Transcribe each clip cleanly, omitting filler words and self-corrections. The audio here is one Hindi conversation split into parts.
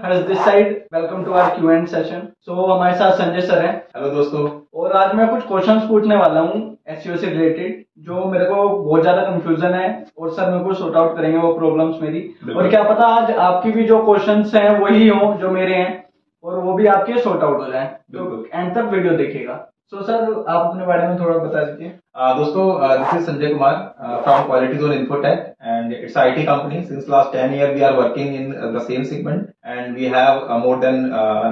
Harsh this side. Welcome to our Q and session. So हमारे साथ संजय सर हैं। हेलो दोस्तों। और आज मैं कुछ क्वेश्चंस पूछने वाला हूँ एसईओ से रिलेटेड, जो मेरे को बहुत ज्यादा कंफ्यूजन है और सर मेरे को सॉर्ट आउट करेंगे वो प्रॉब्लम्स मेरी। और क्या पता आज आपकी भी जो क्वेश्चंस हैं वही हो जो मेरे हैं और वो भी आपके सॉर्ट आउट हो जाए। तो एंड तक वीडियो देखिएगा। सो सर आप अपने बारे में थोड़ा बता दीजिए। दोस्तों, this is Sanjay Kumar from quality zone infotech and it's IT company. Since last 10 years we are working in the same segment and we have more than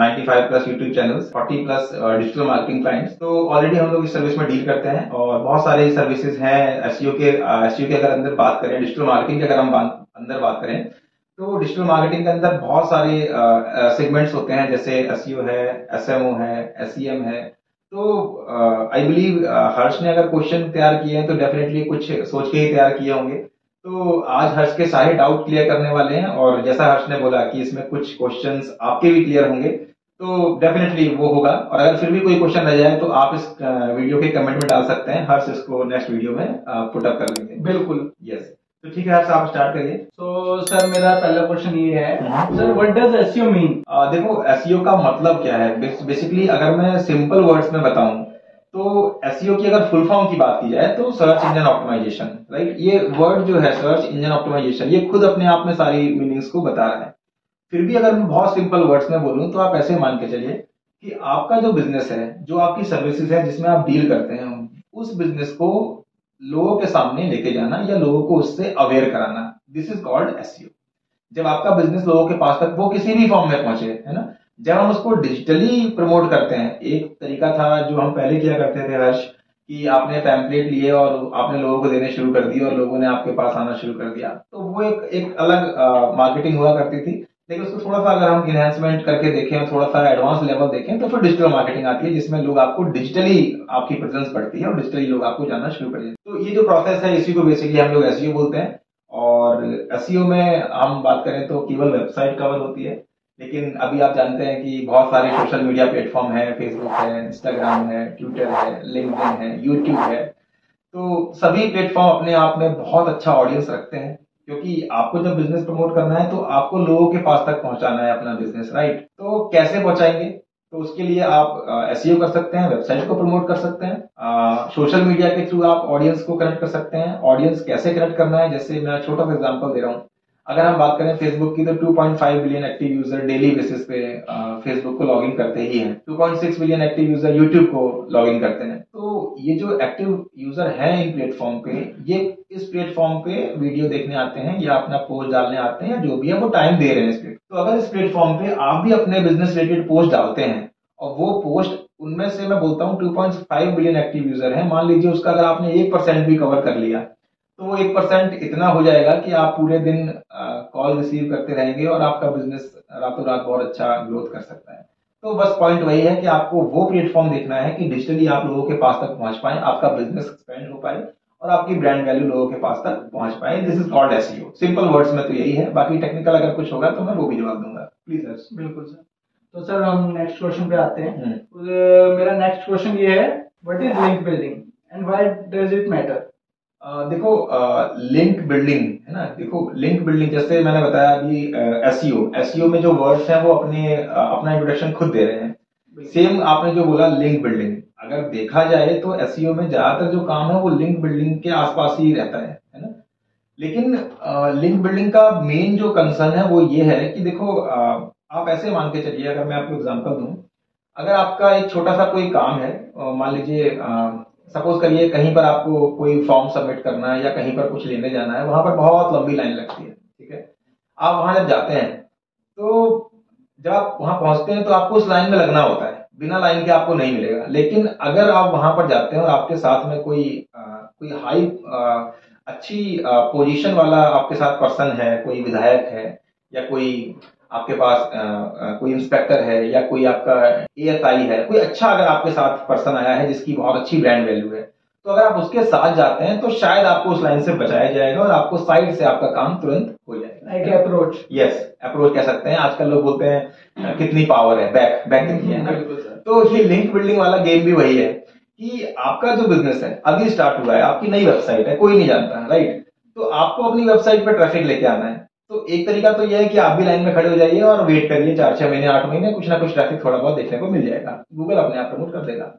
95 plus YouTube channels, 40 plus digital marketing clients. तो already हम लोग इस सर्विस में डील करते हैं और बहुत सारे सर्विसेज हैं SEO के अगर अंदर बात करें, डिजिटल मार्केटिंग की अगर हम अंदर बात करें तो डिजिटल मार्केटिंग के अंदर बहुत सारे सेगमेंट्स होते हैं, जैसे SEO है, SMO है, SEM है। तो आई बिलीव हर्ष ने अगर क्वेश्चन तैयार किए हैं तो डेफिनेटली कुछ सोच के ही तैयार किए होंगे। तो आज हर्ष के सारे डाउट क्लियर करने वाले हैं और जैसा हर्ष ने बोला कि इसमें कुछ क्वेश्चंस आपके भी क्लियर होंगे तो डेफिनेटली वो होगा। और अगर फिर भी कोई क्वेश्चन रह जाए तो आप इस वीडियो के कमेंट में डाल सकते हैं, हर्ष इसको नेक्स्ट वीडियो में पुट अप कर लेंगे। बिल्कुल, यस। तो ठीक है हर्ष, आप स्टार्ट करिए। तो सर मेरा पहला क्वेश्चन ये है, sir what does SEO mean? देखो, एसईओ का मतलब क्या है बेसिकली, अगर मैं सिंपल वर्ड्स में बताऊं तो एसईओ की अगर फुल फॉर्म की बात की जाए तो सर्च इंजन ऑप्टिमाइजेशन, राइट। ये वर्ड जो है सर्च इंजन ऑप्टिमाइजेशन, ये खुद अपने आप में सारी मीनिंग्स को बता रहा है। फिर भी अगर मैं बहुत सिंपल वर्ड्स में बोलूं तो आप ऐसे मान के चलिए कि आपका जो बिजनेस है, जो आपकी सर्विसेज है जिसमें आप डील करते हैं, उस बिजनेस को लोगों के सामने लेके जाना या लोगों को उससे अवेयर कराना, दिस इज कॉल्ड एसईओ। जब आपका बिजनेस लोगों के पास तक वो किसी भी फॉर्म में पहुंचे, है ना, जब हम उसको डिजिटली प्रमोट करते हैं। एक तरीका था जो हम पहले किया करते थे हर्ष, कि आपने पैम्पलेट लिए और आपने लोगों को देने शुरू कर दिए और लोगों ने आपके पास आना शुरू कर दिया, तो वो एक अलग मार्केटिंग हुआ करती थी। लेकिन उसको थोड़ा सा अगर हम इनहेंसमेंट करके देखें, थोड़ा सा एडवांस लेवल देखें, तो फिर डिजिटल मार्केटिंग आती है जिसमें लोग आपको डिजिटली आपकी प्रेजेंस बढ़ती है और डिजिटली लोग आपको जानना शुरू कर देते हैं। तो ये जो प्रोसेस है इसी को बेसिकली हम लोग एसईओ बोलते हैं। और एसईओ में हम बात करें तो केवल वेबसाइट कवर होती है, लेकिन अभी आप जानते हैं कि बहुत सारे सोशल मीडिया प्लेटफॉर्म है, फेसबुक है, इंस्टाग्राम है, ट्विटर है, लिंक्डइन है, यूट्यूब है। तो सभी प्लेटफॉर्म अपने आप में बहुत अच्छा ऑडियंस रखते हैं, क्योंकि आपको जब बिजनेस प्रमोट करना है तो आपको लोगों के पास तक पहुंचाना है अपना बिजनेस, राइट। तो कैसे पहुंचाएंगे? तो उसके लिए आप एसईओ कर सकते हैं, वेबसाइट को प्रमोट कर सकते हैं, सोशल मीडिया के थ्रू आप ऑडियंस को कनेक्ट कर सकते हैं। ऑडियंस कैसे कनेक्ट करना है, जैसे मैं छोटा सा एग्जांपल दे रहा हूं। अगर हम बात करें फेसबुक की तो 2.5 billion active user daily basis पे फेसबुक को लॉगिन करते ही हैं। 2.6 बिलियन एक्टिव यूजर यूट्यूब को लॉगिन करते हैं। तो ये जो एक्टिव यूजर है इन प्लेटफॉर्म पे, ये इस प्लेटफॉर्म पे वीडियो देखने आते हैं या अपना पोस्ट डालने आते हैं या जो भी है वो टाइम दे रहे हैं इस पे। तो अगर इस प्लेटफॉर्म पे आप भी अपने बिजनेस रिलेटेड पोस्ट डालते हैं और वो पोस्ट, उनमें से मैं बोलता हूँ 2.5 बिलियन एक्टिव यूजर है, मान लीजिए उसका अगर आपने 1% भी कवर कर लिया तो वो 1% इतना हो जाएगा कि आप पूरे दिन कॉल रिसीव करते रहेंगे और आपका बिजनेस रातों रात बहुत अच्छा ग्रोथ कर सकता है। तो बस पॉइंट वही है कि आपको वो प्लेटफॉर्म देखना है कि डिजिटली आप लोगों के पास तक पहुंच पाए, आपका बिजनेस एक्सपेंड हो पाए और आपकी ब्रांड वैल्यू लोगों के पास तक पहुंच पाए। This is called SEO. Simple words में तो यही है, बाकी टेक्निकल अगर कुछ होगा तो मैं वो भी जवाब दूंगा। Please sir. बिल्कुल सर। तो सर हम नेक्स्ट क्वेश्चन पे आते हैं। मेरा नेक्स्ट क्वेश्चन ये है, what is link building and why does it matter? देखो, लिंक बिल्डिंग है ना, देखो लिंक बिल्डिंग जैसे मैंने बताया अभी, एसईओ में जो वर्ड्स हैं वो अपना इंट्रोडक्शन खुद दे रहे हैं। सेम आपने जो बोला लिंक बिल्डिंग, अगर देखा जाए तो एसईओ में ज्यादातर जो काम है वो लिंक बिल्डिंग के आसपास ही रहता है ना। लेकिन लिंक बिल्डिंग का मेन जो कंसर्न है वो ये है कि देखो, आप ऐसे मान के चलिए, अगर मैं आपको एग्जांपल दूं, अगर आपका एक छोटा सा कोई काम है, मान लीजिए सपोज करिए कहीं पर आपको कोई फॉर्म सबमिट करना है या कहीं पर कुछ लेने जाना है, वहां पर बहुत लंबी लाइन लगती है, ठीक है। आप वहां जब जाते हैं तो जब आप वहां पहुंचते हैं तो आपको उस लाइन में लगना होता है, बिना लाइन के आपको नहीं मिलेगा। लेकिन अगर आप वहां पर जाते हैं और आपके साथ में कोई हाई अच्छी पोजीशन वाला आपके साथ पर्सन है, कोई विधायक है या कोई आपके पास कोई इंस्पेक्टर है या कोई आपका एएसआई है, कोई अच्छा अगर आपके साथ पर्सन आया है जिसकी बहुत अच्छी ब्रांड वैल्यू है, तो अगर आप उसके साथ जाते हैं तो शायद आपको उस लाइन से बचाया जाएगा और आपको साइड से आपका काम तुरंत हो जाएगा। एक अप्रोच, यस, अप्रोच कह सकते हैं। आजकल लोग बोलते हैं कितनी पावर है, बैक देखिए ना। तो ये लिंक बिल्डिंग वाला गेम भी वही है कि आपका जो बिजनेस है अभी स्टार्ट हुआ है, आपकी नई वेबसाइट है, कोई नहीं जानता है, राइट। तो आपको अपनी वेबसाइट पर ट्रैफिक लेके आना है। तो एक तरीका तो यह है कि आप भी लाइन में खड़े हो जाइए और वेट करिए 4-6 महीने 8 महीने, कुछ ना कुछ ट्रैफिक थोड़ा बहुत देखने को मिल जाएगा, गूगल अपने आप प्रमोट कर देगा।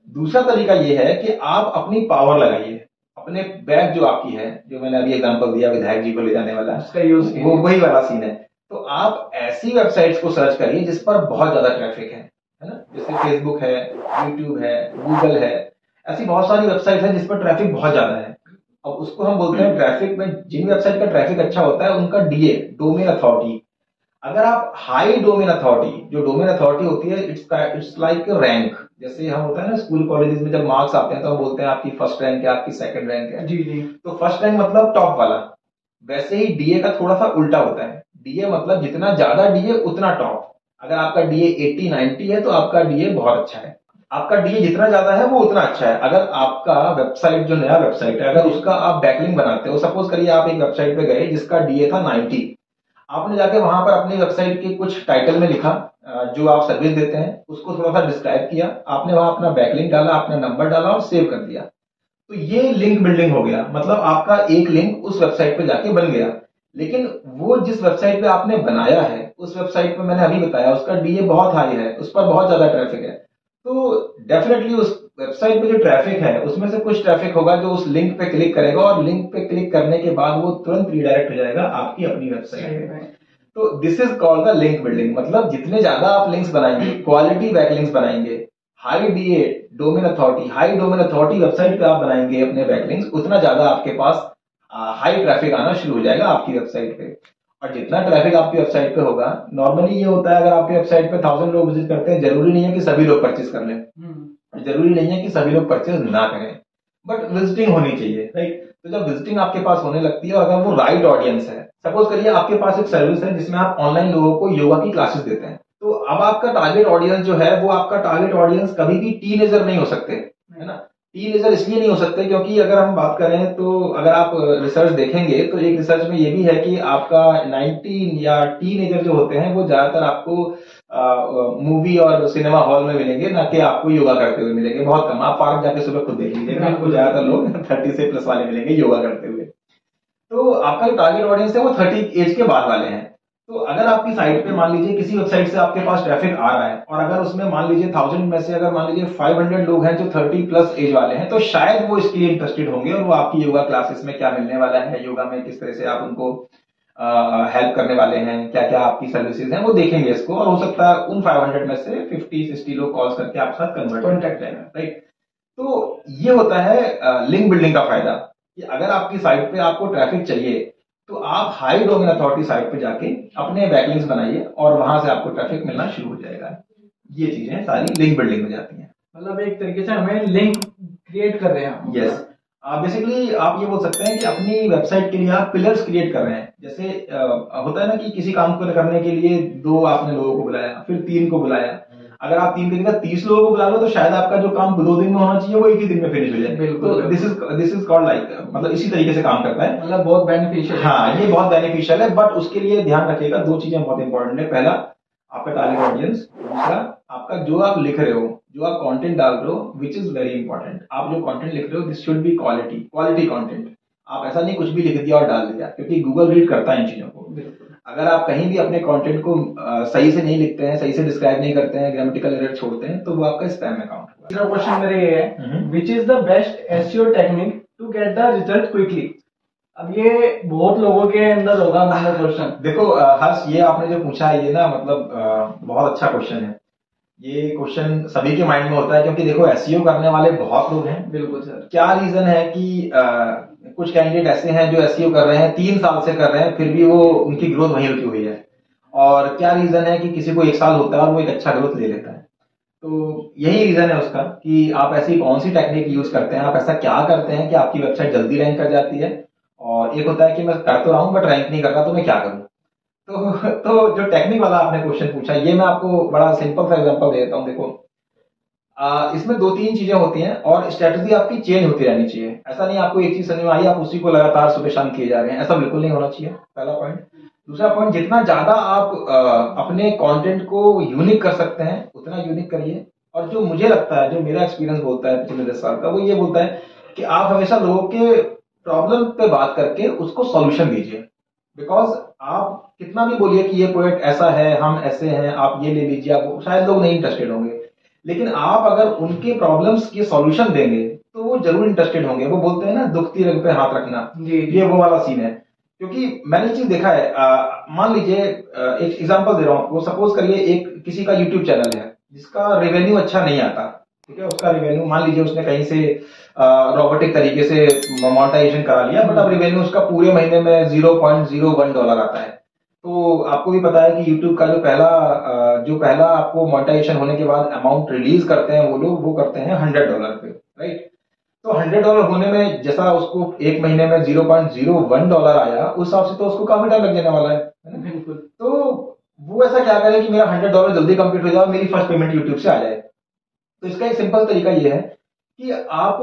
दूसरा तरीका यह है कि आप अपनी पावर लगाइए, अपने बैग जो आपकी है, जो मैंने अभी एग्जांपल दिया विधायक जी को ले जाने वाला, उसका यूज वो वही वाला सीन है। तो आप ऐसी वेबसाइट्स को सर्च करिए जिस पर बहुत ज्यादा ट्रैफिक है ना, जैसे फेसबुक है, यूट्यूब है, गूगल है, ऐसी बहुत सारी वेबसाइट है जिस पर ट्रैफिक बहुत ज्यादा है। अब उसको हम बोलते हैं ट्रैफिक में, जिन वेबसाइट का ट्रैफिक अच्छा होता है उनका डीए, डोमेन अथॉरिटी। अगर आप हाई डोमेन अथॉरिटी, जो डोमेन अथॉरिटी होती है, इट्स लाइक रैंक, जैसे हम होता है ना स्कूल कॉलेजेस में जब मार्क्स आते हैं तो हम बोलते हैं आपकी फर्स्ट रैंक है, आपकी सेकंड रैंक है। जी जी। तो फर्स्ट रैंक मतलब टॉप वाला, वैसे ही डीए का थोड़ा सा उल्टा होता है। डीए मतलब जितना ज्यादा डीए उतना टॉप। अगर आपका डीए 80-90 है तो आपका डीए बहुत अच्छा है, आपका डीए जितना ज्यादा है वो उतना अच्छा है। अगर आपका वेबसाइट, जो नया वेबसाइट है, अगर उसका आप बैकलिंक बनाते हो, सपोज करिए आप एक वेबसाइट पे गए जिसका डीए था 90, आपने जाके वहां पर अपनी वेबसाइट के कुछ टाइटल में लिखा, जो आप सर्विस देते हैं उसको थोड़ा सा डिस्क्राइब किया, आपने वहां अपना बैकलिंक डाला, अपना नंबर डाला और सेव कर दिया, तो ये लिंक बिल्डिंग हो गया। मतलब आपका एक लिंक उस वेबसाइट पे जाके बन गया। लेकिन वो जिस वेबसाइट पे आपने बनाया है, उस वेबसाइट पे मैंने अभी बताया उसका डीए बहुत हाई है, उस पर बहुत ज्यादा ट्रैफिक है, तो डेफिनेटली उस वेबसाइट पे जो ट्रैफिक है उसमें से कुछ ट्रैफिक होगा जो उस लिंक पे क्लिक करेगा, और लिंक पे क्लिक करने के बाद वो तुरंत रिडायरेक्ट हो जाएगा आपकी अपनी वेबसाइट पे। तो this is called the link building. मतलब जितने ज्यादा आप लिंक्स बनाएंगे, क्वालिटी बैकलिंक्स बनाएंगे, high DA domain authority, high domain authority website पे आप बनाएंगे अपने बैकलिंक्स, उतना ज्यादा आपके पास हाई ट्रैफिक आना शुरू हो जाएगा आपकी वेबसाइट पे। और जितना ट्रैफिक आपकी वेबसाइट पे होगा, नॉर्मली ये होता है अगर आपकी वेबसाइट पे 1000 लोग विजिट करते हैं, जरूरी नहीं है कि सभी लोग परचेज कर लें, जरूरी नहीं है कि सभी लोग परचेज ना करें, बट विजिटिंग होनी चाहिए, राइट। तो जब विजिटिंग आपके पास होने लगती है, अगर वो राइट ऑडियंस है, सपोज करिए आपके पास एक सर्विस है जिसमें आप ऑनलाइन लोगों को योगा की क्लासेस देते हैं, तो अब आपका टारगेट ऑडियंस जो है वो आपका टारगेट ऑडियंस कभी भी टीनेजर नहीं हो सकते, है ना। टीनेजर इसलिए नहीं हो सकते क्योंकि अगर हम बात करें तो अगर आप रिसर्च देखेंगे तो एक रिसर्च में ये भी है कि आपका 19 या टीनेजर जो होते हैं वो ज्यादातर आपको मूवी और सिनेमा हॉल में मिलेंगे, ना कि आपको योगा करते हुए मिलेंगे। बहुत कम, आप पार्क जाके सुबह खुद देख लीजिएगा, आपको ज्यादातर लोग 30 से प्लस वाले मिलेंगे योगा करते हुए। तो आपका जो टारगेट ऑडियंस है वो 30 एज के बाद वाले हैं। तो अगर आपकी साइट पे मान लीजिए किसी वेबसाइट से आपके पास ट्रैफिक आ रहा है, और अगर उसमें मान लीजिए 1000 में से अगर मान लीजिए 500 लोग हैं जो 30 प्लस एज वाले हैं, तो शायद वो इसके लिए इंटरेस्टेड होंगे और वो आपकी योगा क्लासेस में क्या मिलने वाला है, योगा में किस तरह से आप उनको हेल्प करने वाले हैं, क्या क्या आपकी सर्विसेज हैं, वो देखेंगे इसको। और हो सकता है उन 500 में से 50-60 लोग कॉल्स करके आपके साथ कॉन्टेक्ट रहेगा, राइट। तो ये होता है लिंक बिल्डिंग का फायदा, कि अगर आपकी साइट पे आपको ट्रैफिक चाहिए तो आप हाई डोमेन अथॉरिटी साइट पे जाके अपने बैकलिंक्स बनाइए और वहां से आपको ट्रैफिक मिलना शुरू हो जाएगा। ये चीजें सारी लिंक बिल्डिंग में जाती हैं। मतलब एक तरीके से हमें लिंक क्रिएट कर रहे हैं। यस, बेसिकली आप ये बोल सकते हैं कि अपनी वेबसाइट के लिए आप पिलर्स क्रिएट कर रहे हैं। जैसे होता है ना कि किसी काम को करने के लिए 2 आपने लोगों को बुलाया, फिर 3 को बुलाया। अगर आप 3 की जगह 30 लोगों को बुला लो तो शायद आपका जो काम 2 दिन में होना चाहिए वो 1 ही दिन में फिनिश हो जाए। तो दिस इज कॉल्ड लाइक, मतलब इसी तरीके से काम करता है। मतलब बहुत बेनिफिशियल। हाँ, ये बहुत बेनिफिशियल है, बट उसके लिए ध्यान रखिएगा 2 चीजें बहुत इंपॉर्टेंट है। पहला, आपका टारगेट ऑडियंस। दूसरा, आपका जो आप लिख रहे हो, जो आप कंटेंट डाल रहे हो, विच इज वेरी इंपॉर्टेंट। आप जो कंटेंट लिख रहे हो this should be quality content. आप ऐसा नहीं कुछ भी लिख दिया और डाल दिया, क्योंकि गूगल रीड करता है इन चीजों को। अगर आप कहीं भी अपने कंटेंट को सही से नहीं लिखते हैं, सही से डिस्क्राइब नहीं करते हैं, ग्रामेटिकल एरर छोड़ते हैं, तो वो आपका स्पैम में काउंट होगा। तीसरा क्वेश्चन मेरे ये है, which is the best SEO technique to get the result quickly. अब ये बहुत लोगों के अंदर होगा मतलब क्वेश्चन। देखो हर्ष, ये आपने जो पूछा है ये ना मतलब बहुत अच्छा क्वेश्चन है। ये क्वेश्चन सभी के माइंड में होता है, क्योंकि देखो एसईओ करने वाले बहुत लोग हैं। बिल्कुल सर। क्या रीजन है कि कुछ कैंडिडेट ऐसे हैं जो एसईओ कर रहे हैं, 3 साल से कर रहे हैं, फिर भी वो उनकी ग्रोथ वहीं रुकी हुई है। और क्या रीजन है कि किसी को 1 साल होता है और वो एक अच्छा ग्रोथ ले लेता है। तो यही रीजन है उसका कि आप ऐसी कौन सी टेक्निक यूज करते हैं, आप ऐसा क्या करते हैं कि आपकी वेबसाइट जल्दी रैंक कर जाती है। और एक होता है कि मैं कर तो रहा हूं बट रैंक नहीं कर रहा, तो मैं क्या करूं। तो जो टेक्निक वाला आपने क्वेश्चन पूछा, ये मैं आपको बड़ा सिंपल सा एग्जांपल दे देता हूं। देखो इसमें 2-3 चीजें होती हैं और स्ट्रेटजी आपकी चेंज होती रहनी चाहिए। ऐसा नहीं आपको एक चीज समझ में आई आप उसी को लगातार सुबह शाम किए जा रहे हैं, ऐसा बिल्कुल नहीं होना चाहिए, पहला पॉइंट। दूसरा पॉइंट, जितना ज्यादा आप अपने कंटेंट को यूनिक कर सकते हैं उतना यूनिक करिए। और जो मुझे लगता है, जो मेरा एक्सपीरियंस बोलता है पिछले 10 साल का, वो ये बोलता है कि आप हमेशा लोगों के प्रॉब्लम पे बात करके उसको सॉल्यूशन दीजिए। बिकॉज आप कितना भी बोलिए कि ये प्रोडक्ट ऐसा है, हम ऐसे हैं, आप ये ले लीजिए, आप शायद लोग नहीं इंटरेस्टेड होंगे। लेकिन आप अगर उनके प्रॉब्लम्स के सॉल्यूशन देंगे तो वो जरूर इंटरेस्टेड होंगे। वो बोलते हैं ना, दुखती रग पे हाथ रखना, ये वो वाला सीन है। क्योंकि मैंने चीज देखा है, मान लीजिए एक एग्जांपल दे रहा हूं आपको। सपोज करिए एक किसी का यूट्यूब चैनल है जिसका रेवेन्यू अच्छा नहीं आता, ठीक है, उसका रेवेन्यू मान लीजिए उसने कहीं से रोबोटिक तरीके से मोनेटाइजेशन करा लिया, बट अब रेवेन्यू उसका पूरे महीने में $0.01 आता है। तो आपको भी पता है कि यूट्यूब का जो पहला आपको मोनेटाइजेशन होने के बाद अमाउंट रिलीज करते हैं वो लोग, वो करते हैं $100 पे, राइट। तो $100 होने में जैसा उसको एक महीने में $0.01 आया, उस हिसाब से तो उसको काफी टाइम लग जाने वाला है ना। बिल्कुल। तो वो ऐसा क्या करे कि मेरा $100 जल्दी कंप्लीट हो जाए, मेरी फर्स्ट पेमेंट यूट्यूब से आ जाए। तो इसका एक सिंपल तरीका ये है कि आप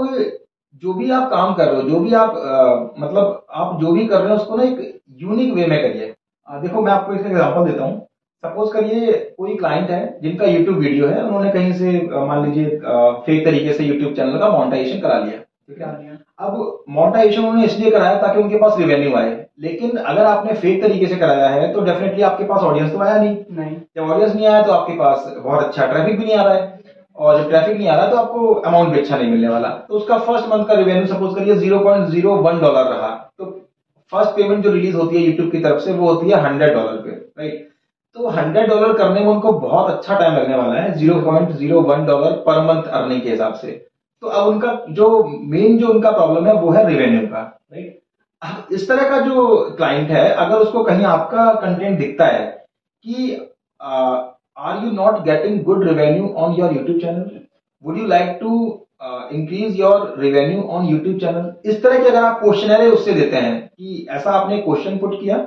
जो भी आप काम कर रहे हो, जो भी आप मतलब आप जो भी कर रहे हो उसको ना एक यूनिक वे में करिए। देखो मैं आपको इसका एग्जांपल देता हूँ। सपोज करिए कोई क्लाइंट है जिनका यूट्यूब वीडियो है, उन्होंने कहीं से मान लीजिए फेक तरीके से यूट्यूब चैनल का मोनेटाइजेशन करा लिया, ठीक है। अब मोनेटाइजेशन उन्होंने इसलिए कराया ताकि उनके पास रेवेन्यू आए। लेकिन अगर आपने फेक तरीके से कराया है तो डेफिनेटली आपके पास ऑडियंस तो आया नहीं। जब ऑडियंस नहीं आया तो आपके पास बहुत अच्छा ट्रैफिक भी नहीं आ रहा है, और जब ट्रैफिक नहीं आ रहा तो आपको अमाउंट भी अच्छा नहीं मिलने वाला। तो उसका फर्स्ट मंथ का रेवेन्यू सपोज करिए $0.01 रहा। तो फर्स्ट पेमेंट जो रिलीज होती है यूट्यूब की तरफ से वो होती है $100 पे, राइट। तो $100 करने में उनको बहुत अच्छा टाइम लगने वाला है, $0.01 पर मंथ अर्निंग के हिसाब से। तो अब उनका जो मेन जो उनका प्रॉब्लम है वो है रेवेन्यू का, राइट। इस तरह का जो क्लाइंट है, अगर उसको कहीं आपका कंटेंट दिखता है कि are you not getting good revenue on your YouTube channel? Would you like to increase your revenue on YouTube channel? इस तरह के अगर आप क्वेश्चनर उससे देते हैं कि ऐसा आपने क्वेश्चन पुट किया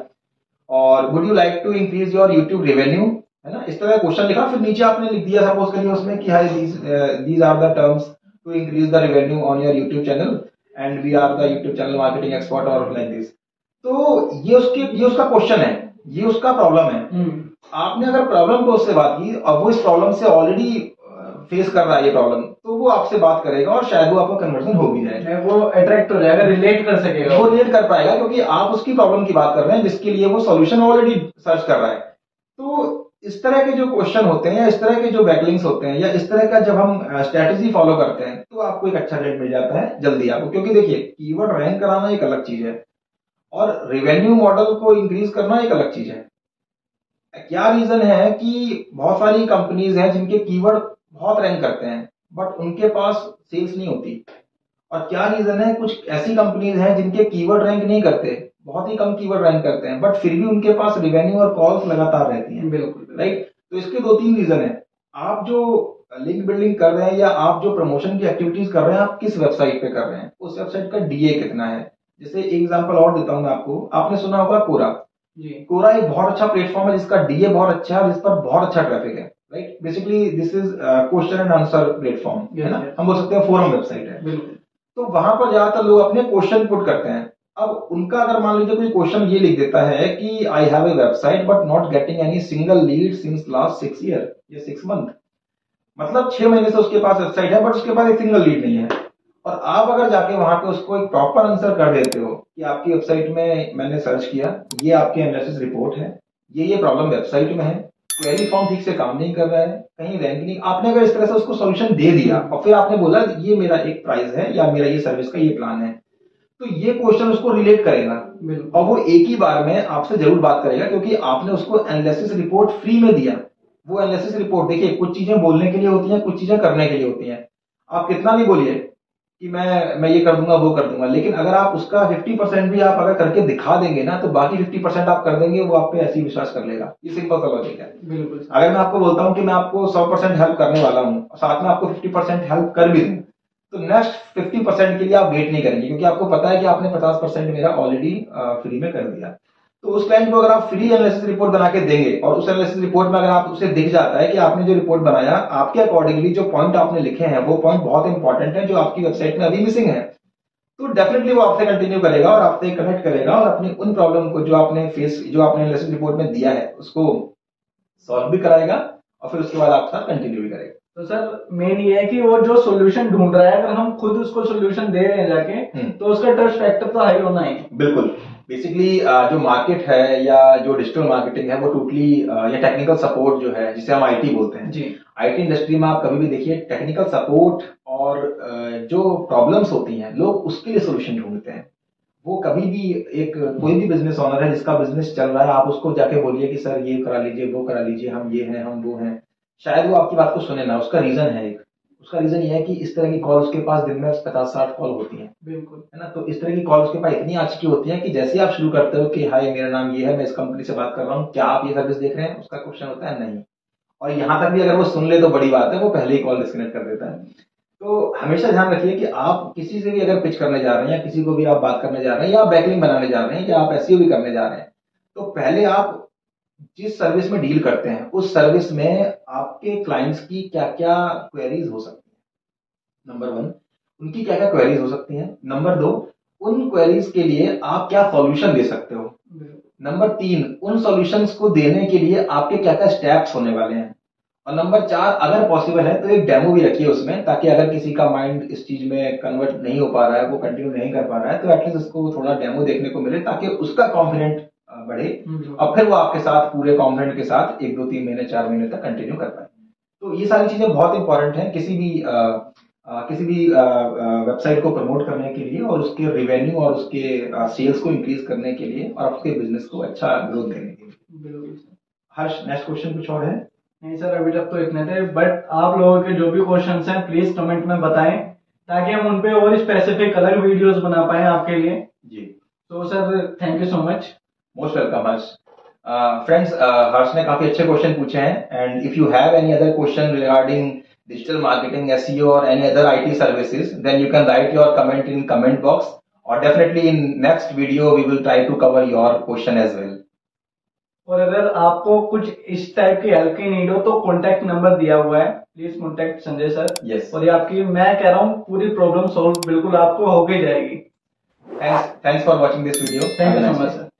और would you like to increase your YouTube revenue, है ना, इस तरह क्वेश्चन लिखा, फिर नीचे आपने लिख दिया सपोज करिए उसमें कि हाय these are the terms to increase the revenue on your YouTube channel and we are the YouTube channel marketing expert or like this। तो ये उसका क्वेश्चन है, ये उसका प्रॉब्लम है। आपने अगर प्रॉब्लम को उससे बात की और वो इस प्रॉब्लम से ऑलरेडी फेस कर रहा है ये प्रॉब्लम, तो वो आपसे बात करेगा और शायद वो आपका कन्वर्जन हो भी जाए, वो अट्रैक्ट हो जाएगा, रिलेट कर सकेगा, वो रिलेट कर पाएगा, क्योंकि आप उसकी प्रॉब्लम की बात कर रहे हैं जिसके लिए वो सॉल्यूशन ऑलरेडी सर्च कर रहा है। तो इस तरह के जो क्वेश्चन होते हैं या इस तरह के जो बैकलिंक्स होते हैं या इस तरह का जब हम स्ट्रेटेजी फॉलो करते हैं तो आपको एक अच्छा रेट मिल जाता है जल्दी आपको। क्योंकि देखिए कीवर्ड रैंक कराना एक अलग चीज है और रेवेन्यू मॉडल को इंक्रीज करना एक अलग चीज है। क्या रीजन है कि बहुत सारी कंपनीज हैं जिनके कीवर्ड बहुत रैंक करते हैं बट उनके पास सेल्स नहीं होती, और क्या रीजन है कुछ ऐसी कंपनीज हैं जिनके कीवर्ड रैंक नहीं करते, बहुत ही कम कीवर्ड रैंक करते हैं, बट फिर भी उनके पास रेवेन्यू और कॉल्स लगातार रहती हैं। बिल्कुल, राइट। तो इसके दो तीन रीजन है। आप जो लिंक बिल्डिंग कर रहे हैं या आप जो प्रमोशन की एक्टिविटीज कर रहे हैं, आप किस वेबसाइट पे कर रहे हैं, उस वेबसाइट का डीए कितना है। जैसे एग्जांपल और देता हूं मैं आपको, आपने सुना होगा कोरा। कोरा एक बहुत अच्छा प्लेटफॉर्म है जिसका डीए बहुत अच्छा है, जिस पर बहुत अच्छा ट्रैफिक है, right. Basically this is question and answer platform, है ना, हम बोल सकते हैं फोरम वेबसाइट है। बिल्कुल। तो वहां पर ज्यादातर लोग अपने क्वेश्चन पुट करते हैं। अब उनका अगर मान लीजिए कोई क्वेश्चन ये लिख देता है कि I have a website but not getting any single lead since last 6 year या 6 मंथ, मतलब 6 महीने से उसके पास वेबसाइट है बट उसके पास एक सिंगल लीड नहीं है। और आप अगर जाके वहां पे उसको एक प्रॉपर आंसर कर देते हो कि आपकी वेबसाइट में मैंने सर्च किया, ये आपकी एनालिसिस रिपोर्ट है, ये प्रॉब्लम वेबसाइट में है, क्वेरी फॉर्म ठीक से काम नहीं कर रहा है, कहीं रैंक नहीं, आपने अगर इस तरह से उसको सॉल्यूशन दे दिया और फिर आपने बोला ये मेरा एक प्राइस है या मेरा ये सर्विस का ये प्लान है, तो ये क्वेश्चन उसको रिलेट करेगा और वो एक ही बार में आपसे जरूर बात करेगा क्योंकि आपने उसको एनालिसिस रिपोर्ट फ्री में दिया। वो एनालिसिस रिपोर्ट देखिए, कुछ चीजें बोलने के लिए होती हैं, कुछ चीजें करने के लिए होती हैं। आप कितना भी बोलिए कि मैं ये कर दूंगा वो कर दूंगा, लेकिन अगर आप उसका 50% भी आप अगर करके दिखा देंगे ना तो बाकी 50% आप कर देंगे, वो आप पे ऐसे ही विश्वास कर लेगा। ये सिंपल सा लॉजिक है। बिल्कुल। अगर मैं आपको बोलता हूं कि मैं आपको 100% हेल्प करने वाला हूं और साथ में आपको 50% हेल्प कर भी दूं, तो नेक्स्ट 50% के लिए आप वेट नहीं करेंगे क्योंकि आपको पता है कि आपने 50% मेरा ऑलरेडी फ्री में कर दिया। तो उस क्लाइंट को अगर आप फ्री एनालिसिस रिपोर्ट बना के देंगे और उस एनालिसिस रिपोर्ट में अगर आप उसे दिख जाता है कि आपने जो रिपोर्ट बनाया आपके अकॉर्डिंगली जो पॉइंट आपने लिखे हैं वो पॉइंट बहुत इंपॉर्टेंट है जो आपकी वेबसाइट में अभी मिसिंग है, तो डेफिनेटली वो आपसे कंटिन्यू करेगा और आपसे कनेक्ट करेगा और अपनी उन प्रॉब्लम को जो आपने एनालिसिस रिपोर्ट में दिया है उसको सॉल्व भी कराएगा और फिर उसके बाद आपके साथ कंटिन्यू भी करेगा। तो सर मेन ये है कि वो जो सॉल्यूशन ढूंढ रहा है अगर हम खुद उसको सॉल्यूशन दे रहे हैं जाके तो उसका ट्रस्ट फैक्टर तो हाई होना है। बिल्कुल बेसिकली जो मार्केट है या जो डिजिटल मार्केटिंग है वो टोटली या टेक्निकल सपोर्ट जो है जिसे हम आईटी बोलते हैं जी। आईटी इंडस्ट्री में आप कभी भी देखिए टेक्निकल सपोर्ट और जो प्रॉब्लम्स होती हैं लोग उसके लिए सोल्यूशन ढूंढते हैं। वो कभी भी एक कोई भी बिजनेस ओनर है जिसका बिजनेस चल रहा है आप उसको जाके बोलिए कि सर ये करा लीजिए वो करा लीजिए हम ये हैं हम वो हैं, शायद वो आपकी बात को सुने ना। उसका रीजन है एक, उसका रीजन ये है कि इस तरह की कॉल उसके पास दिन में 50-60 कॉल होती हैं। बिल्कुल है ना। तो इस तरह की कॉल उसके पास इतनी आ चुकी होती है कि जैसे ही आप शुरू करते हो कि हाय मेरा नाम ये है मैं इस कंपनी से बात कर रहा हूँ क्या आप ये सर्विस देख रहे हैं, उसका क्वेश्चन होता है नहीं। और यहाँ तक भी अगर वो सुन ले तो बड़ी बात है, वो पहले ही कॉल डिस्कनेक्ट कर देता है। तो हमेशा ध्यान रखिए कि आप किसी से भी अगर पिच करने जा रहे हैं या किसी को भी आप बात करने जा रहे हैं या बैकलिंक बनाने जा रहे हैं या आप एसईओ भी करने जा रहे हैं तो पहले आप जिस सर्विस में डील करते हैं उस सर्विस में आपके क्लाइंट्स की क्या क्या क्वेरीज हो सकती है। नंबर 1 उनकी क्या क्या क्वेरीज हो सकती हैं। नंबर 2 उन क्वेरीज के लिए आप क्या सॉल्यूशन दे सकते हो। नंबर 3 उन सॉल्यूशंस को देने के लिए आपके क्या क्या स्टेप्स होने वाले हैं। और नंबर 4 अगर पॉसिबल है तो एक डेमो भी रखिए उसमें, ताकि अगर किसी का माइंड इस चीज में कन्वर्ट नहीं हो पा रहा है वो कंटिन्यू नहीं कर पा रहा है तो एटलीस्ट उसको थोड़ा डेमो देखने को मिले ताकि उसका कॉन्फिडेंट बढ़े और फिर वो आपके साथ पूरे कॉन्फिडेंट के साथ 1 2 3 महीने 4 महीने तक कंटिन्यू कर पाए। तो ये सारी चीजें बहुत इंपॉर्टेंट है किसी भी वेबसाइट को प्रमोट करने के लिए और उसके रेवेन्यू और उसके सेल्स को इंक्रीज करने के लिए और आपके बिजनेस को अच्छा ग्रोथ देने के लिए। हर्ष नेक्स्ट क्वेश्चन कुछ और है? नहीं सर अभी तक तो इतने थे, बट आप लोगों के जो भी क्वेश्चंस हैं प्लीज कमेंट में बताएं ताकि हम उन पे और स्पेसिफिक अलग वीडियोस बना पाए आपके लिए। जी तो sir thank you so much. Most welcome Harsh. Friends Harsh ने काफी अच्छे क्वेश्चन पूछे हैं and if you have any other question regarding digital marketing, SEO or any other IT services, then you can write your comment in comment box or definitely in next video we will try to cover your question as well. और अगर आपको कुछ इस टाइप की हेल्प की नीड हो तो कॉन्टैक्ट नंबर दिया हुआ है, please contact Sanjay sir. Yes. और ये आपकी मैं कह रहा हूँ पूरी प्रॉब्लम सॉल्व बिल्कुल आपको होके जाएगी। Thanks for watching this video. Thank you so much sir.